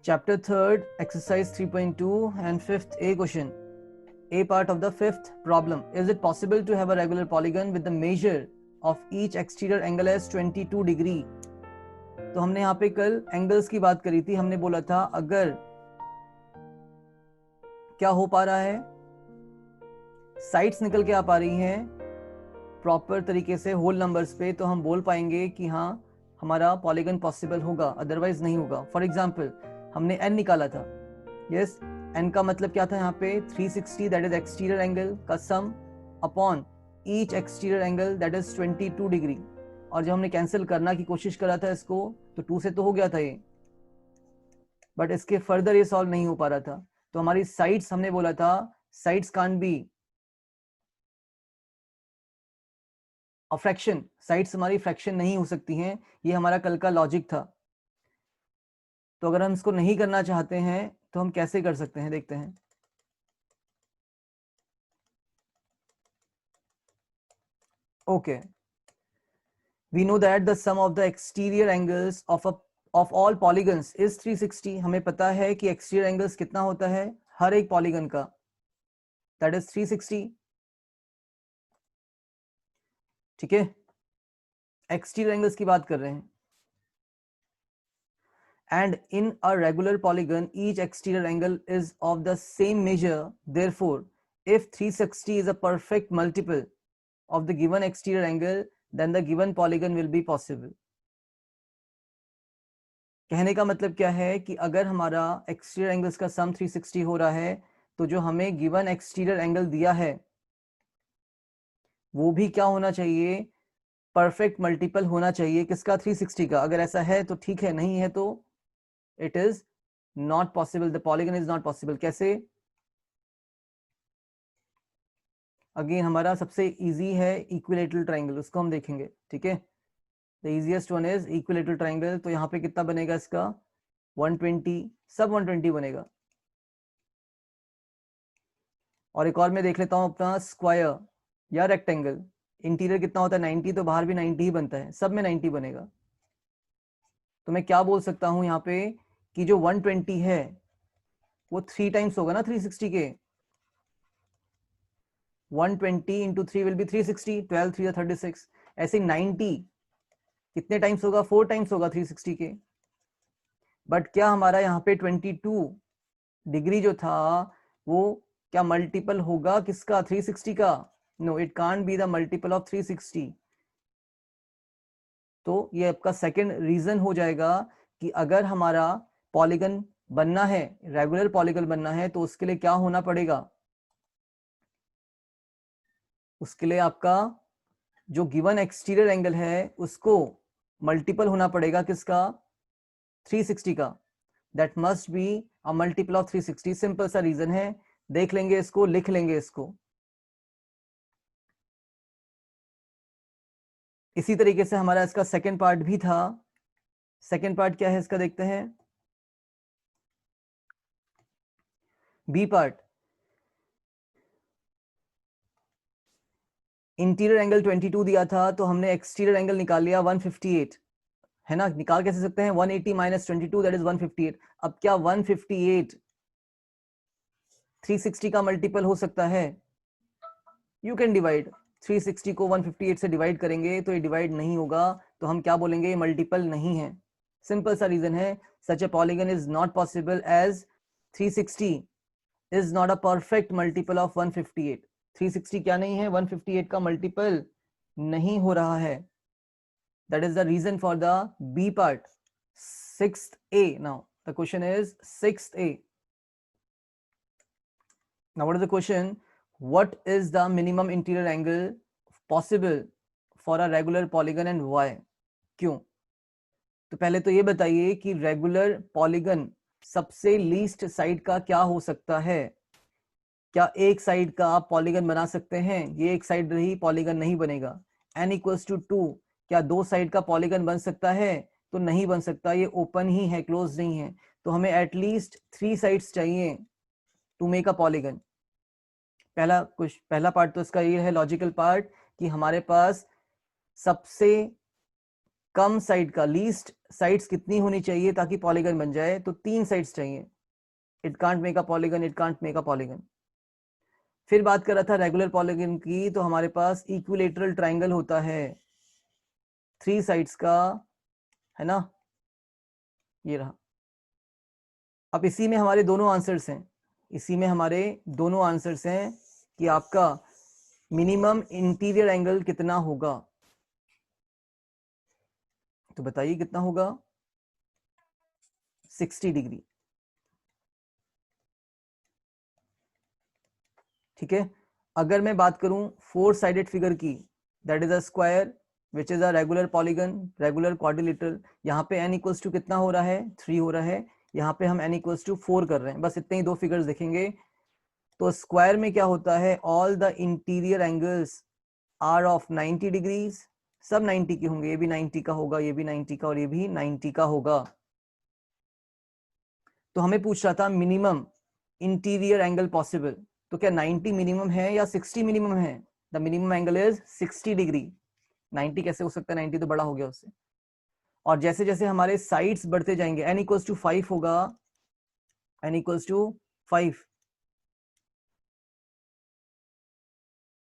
Chapter 3rd, exercise 3.2 and 5th A question. A part of the 5th problem. Is it possible to have a regular polygon with the measure of each exterior angle as 22 degree? तो हमने यहाँ पे कल angles की बात करी थी. हमने बोला था अगर क्या हो पा रहा है, साइड्स निकल के आ पा रही हैं प्रॉपर तरीके से होल नंबर्स पे, तो हम बोल पाएंगे कि हाँ हमारा पॉलीगन पॉसिबल होगा, अदरवाइज नहीं होगा. फॉर एग्जाम्पल हमने n निकाला था. यस, n का मतलब क्या था यहाँ पे 360, दैट इज एक्सटीरियर एंगल का सम upon each exterior angle that is 22 degree. और जब हमने कैंसिल करना की कोशिश करा था इसको, तो 2 से तो हो गया था ये, बट इसके फर्दर ये सॉल्व नहीं हो पा रहा था. तो हमारी साइड्स, हमने बोला था sides can't be a fraction, sides हमारी फ्रैक्शन नहीं हो सकती हैं. ये हमारा कल का लॉजिक था. तो अगर हम इसको नहीं करना चाहते हैं तो हम कैसे कर सकते हैं, देखते हैं. Okay, we know that the sum of the exterior angles of all polygons is 360. हमें पता है कि एक्सटीरियर एंगल्स कितना होता है हर एक पॉलीगन का, दैट इज 360. ठीक है, एक्सटीरियर एंगल्स की बात कर रहे हैं. And in a regular polygon, each exterior angle is of the same measure. Therefore, if 360 is a perfect multiple of the given exterior angle, then the given polygon will be possible. कहने का मतलब क्या है कि अगर हमारा exterior angles का सम 360 हो रहा है, तो जो हमें गिवन एक्सटीरियर एंगल दिया है वो भी क्या होना चाहिए, परफेक्ट मल्टीपल होना चाहिए. किसका? 360 का. अगर ऐसा है तो ठीक है, नहीं है तो it is not possible, the polygon is not possible. कैसे? अगेन हमारा सबसे इजी है इक्विलेटरल ट्रायंगल, उसको हम देखेंगे. ठीक है, the easiest one is equilateral triangle. तो यहाँ पे कितना बनेगा इसका? 120, सब 120 बनेगा. और एक और मैं देख लेता हूँ अपना स्क्वायर या रेक्टेंगल. इंटीरियर कितना होता है? 90, तो बाहर भी 90 ही बनता है, सब में 90 बनेगा. तो मैं क्या बोल सकता हूँ यहाँ पे कि जो 120 है वो 3 टाइम्स होगा ना 360 के. 120 into 3 will be 360, 12 3 36. ऐसे 90 कितने टाइम्स होगा? 4 टाइम्स होगा 360 के. बट क्या हमारा यहाँ पे 22 डिग्री जो था वो क्या मल्टीपल होगा किसका? 360 का. No, it can't be the multiple of 360. तो ये आपका सेकंड रीजन हो जाएगा कि अगर हमारा पॉलीगन बनना है, रेगुलर पॉलीगन बनना है, तो उसके लिए क्या होना पड़ेगा? उसके लिए आपका जो गिवन एक्सटीरियर एंगल है उसको मल्टीपल होना पड़ेगा किसका? 360 का. That must be a multiple of 360. Simple सा रीजन है, देख लेंगे इसको, लिख लेंगे इसको. इसी तरीके से हमारा इसका सेकंड पार्ट भी था. सेकंड पार्ट क्या है इसका, देखते हैं. बी पार्ट, इंटीरियर एंगल 22 दिया था, तो हमने एक्सटीरियर एंगल निकाल लिया 158, है ना. निकाल कैसे सकते हैं? 180 माइनस 22 दैट इज 158. अब क्या 158 360 का मल्टीपल हो सकता है? You can divide. 360 को 158 से डिवाइड करेंगे तो ये डिवाइड नहीं होगा, तो हम क्या बोलेंगे? ये मल्टीपल नहीं है. सिंपल सा रीजन है, such a polygon is not possible as 360 is not a perfect multiple of 158. 360 क्या नहीं है? 158 का मल्टीपल नहीं हो रहा है. That is the reason for the B part. 6th A. Now the question is 6th A. Now what is the question? What is the minimum interior angle possible for a regular polygon and why? क्यों? तो पहले तो ये बताइए कि regular polygon सबसे least side का क्या हो सकता है? क्या एक साइड का आप पॉलीगन बना सकते हैं? ये एक साइड रही, पॉलीगन नहीं बनेगा. n equals to 2, क्या 2 साइड का पॉलीगन बन सकता है? तो नहीं बन सकता, ये ओपन ही है, क्लोज नहीं है. तो हमें एटलीस्ट 3 साइड्स चाहिए टू मेक अ पॉलीगन. पहला पार्ट तो इसका ये है लॉजिकल पार्ट कि हमारे पास सबसे कम साइड का, लीस्ट साइड्स कितनी होनी चाहिए ताकि पॉलीगन बन जाए? तो 3 साइड्स चाहिए. It can't make a polygon, it can't make a polygon. फिर बात कर रहा था रेगुलर पॉलीगन की, तो हमारे पास इक्विलेटरल ट्राइंगल होता है 3 साइड्स का, है ना, ये रहा. अब इसी में हमारे दोनों आंसर्स हैं, इसी में हमारे दोनों आंसर्स हैं कि आपका मिनिमम इंटीरियर एंगल कितना होगा. तो बताइए कितना होगा? 60 डिग्री. ठीक है. अगर मैं बात करूं 4 साइडेड फिगर की, that is a square which is a regular polygon, regular quadrilateral. यहाँ पे n इक्वल्स टू कितना हो रहा है? 3 हो रहा है. यहाँ पे हम n इक्वल्स टू 4 कर रहे हैं. बस इतने ही दो फिगर्स देखेंगे. तो स्क्वायर में क्या होता है? All the interior angles are of 90 degrees. सब 90 के होंगे. ये भी 90 का होगा, ये भी 90 का, और ये भी 90 का होगा. तो हमें पूछ रहा था मिनिमम इंटीरियर एंगल पॉसिबल. तो क्या 90 मिनिमम है या 60 मिनिमम है? The minimum angle is 60 degree. 90 कैसे हो सकता है? 90 तो बड़ा हो गया उससे. और जैसे जैसे हमारे साइड्स बढ़ते जाएंगे, n इक्वल्स टू 5 होगा, n इक्वल्स टू 5,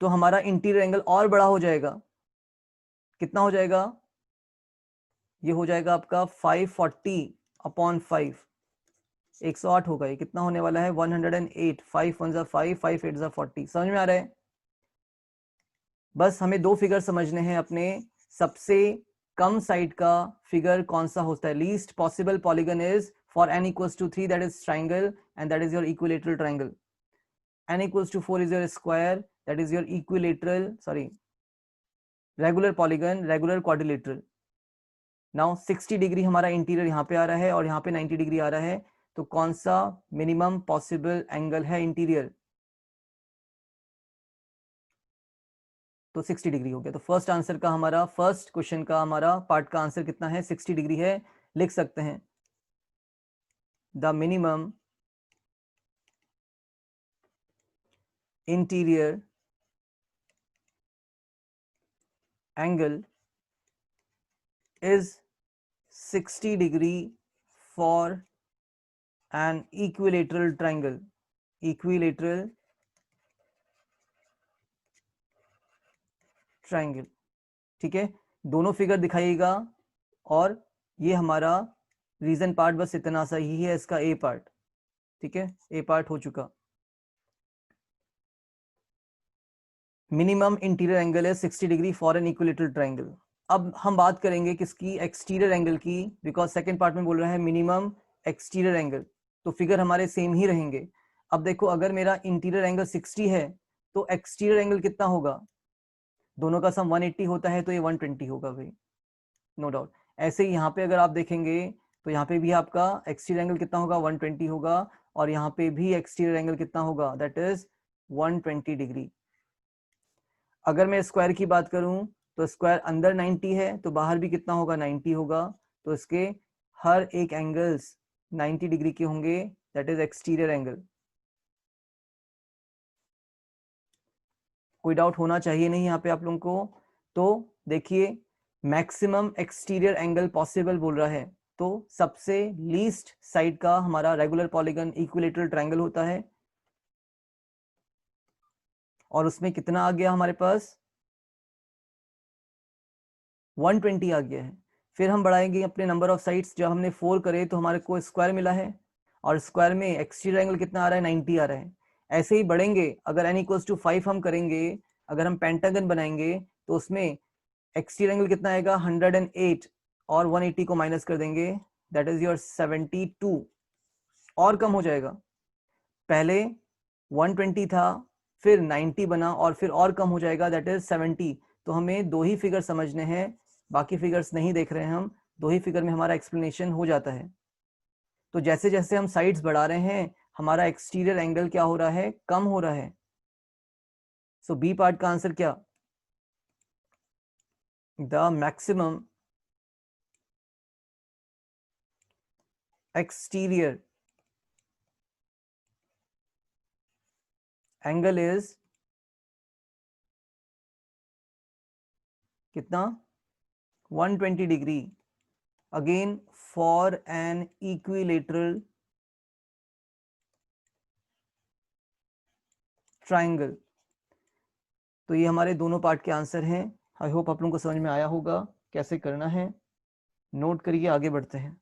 तो हमारा इंटीरियर एंगल और बड़ा हो जाएगा. कितना हो जाएगा? ये हो जाएगा आपका 540 अपॉन 5, 108 होगा. ये कितना होने वाला है? 108. 5 1 5, 5 8 40. समझ में आ रहा है? बस हमें दो फिगर समझने हैं अपने. सबसे कम साइड का फिगर कौन सा होता है? Least possible polygon is for n equals to 3, that is triangle, and that is your equilateral triangle. n equals to 4 is your square, that is your equilateral, sorry, regular polygon, regular quadrilateral. Now 60 degree हमारा interior यहाँ पे आ रहा है और यहाँ पे 90 degree आ रहा है. तो कौन सा मिनिमम पॉसिबल एंगल है इंटीरियर? तो 60 डिग्री हो गया. तो फर्स्ट आंसर का हमारा, फर्स्ट क्वेश्चन का हमारा पार्ट का आंसर कितना है? 60 डिग्री है. लिख सकते हैं the minimum interior angle is 60 degree for an equilateral triangle. Equilateral triangle. ठीक है. दोनों फिगर दिखाइएगा. और ये हमारा रीजन पार्ट बस इतना सा ही है, इसका ए पार्ट. ठीक है, ए पार्ट हो चुका. मिनिमम इंटीरियर एंगल है 60 degree for an equilateral triangle. अब हम बात करेंगे किसकी? एक्सटीरियर एंगल की, बिकॉज सेकंड पार्ट में बोल रहा है मिनिमम एक्सटीरियर एंगल. तो फिगर हमारे सेम ही रहेंगे. अब देखो, अगर मेरा इंटीरियर एंगल 60 है तो एक्सटीरियर एंगल कितना होगा? दोनों का सम 180 होता है, तो ये 120 होगा भाई, नो डाउट. ऐसे ही यहाँ पे अगर आप देखेंगे तो यहाँ पे भी आपका एक्सटीरियर एंगल कितना होगा? 120 होगा. और यहाँ पे भी एक्सटीरियर एंगल कितना होगा? That is 120 degree. अगर मैं स्क्वायर की बात करूं तो स्क्वायर अंदर 90 है तो बाहर भी कितना होगा? 90 होगा. तो इसके हर एक एंगल्स 90 डिग्री के होंगे, दैट इज एक्सटीरियर एंगल. कोई डाउट होना चाहिए नहीं यहाँ पे आप लोगों को. तो देखिए, मैक्सिमम एक्सटीरियर एंगल पॉसिबल बोल रहा है, तो सबसे लीस्ट साइड का हमारा रेगुलर पॉलीगन इक्विलेटरल ट्रायंगल होता है. और उसमें कितना आ गया हमारे पास? 120 आ गया है. फिर हम बढ़ाएंगे अपने नंबर ऑफ साइड्स. जब हमने 4 करे तो हमारे को स्क्वायर मिला है, और स्क्वायर में एक्सटीरियर एंगल कितना आ रहा है? 90 आ रहा है. ऐसे ही बढ़ेंगे. अगर n इक्वल्स टू 5 हम करेंगे, अगर हम पेंटागन बनाएंगे तो उसमें एक्सटीरियर एंगल कितना आएगा? 108. और 180 को माइनस कर देंगे, दैट इज योर 72. और कम हो जाएगा. पहले 120 था, फिर 90 बना, और फिर और कम हो जाएगा, दैट इज 70. तो हमें दो ही फिगर समझने हैं, बाकी फिगर्स नहीं देख रहे हैं हम. दो ही फिगर में हमारा एक्सप्लेनेशन हो जाता है. तो जैसे जैसे हम साइड्स बढ़ा रहे हैं, हमारा एक्सटीरियर एंगल क्या हो रहा है? कम हो रहा है. सो बी पार्ट का आंसर क्या? The maximum exterior angle is कितना? 120 degree again for an equilateral triangle. तो ये हमारे दोनों पार्ट के आंसर हैं। आई होप आप लोगों को समझ में आया होगा कैसे करना है। नोट करिए, आगे बढ़ते हैं।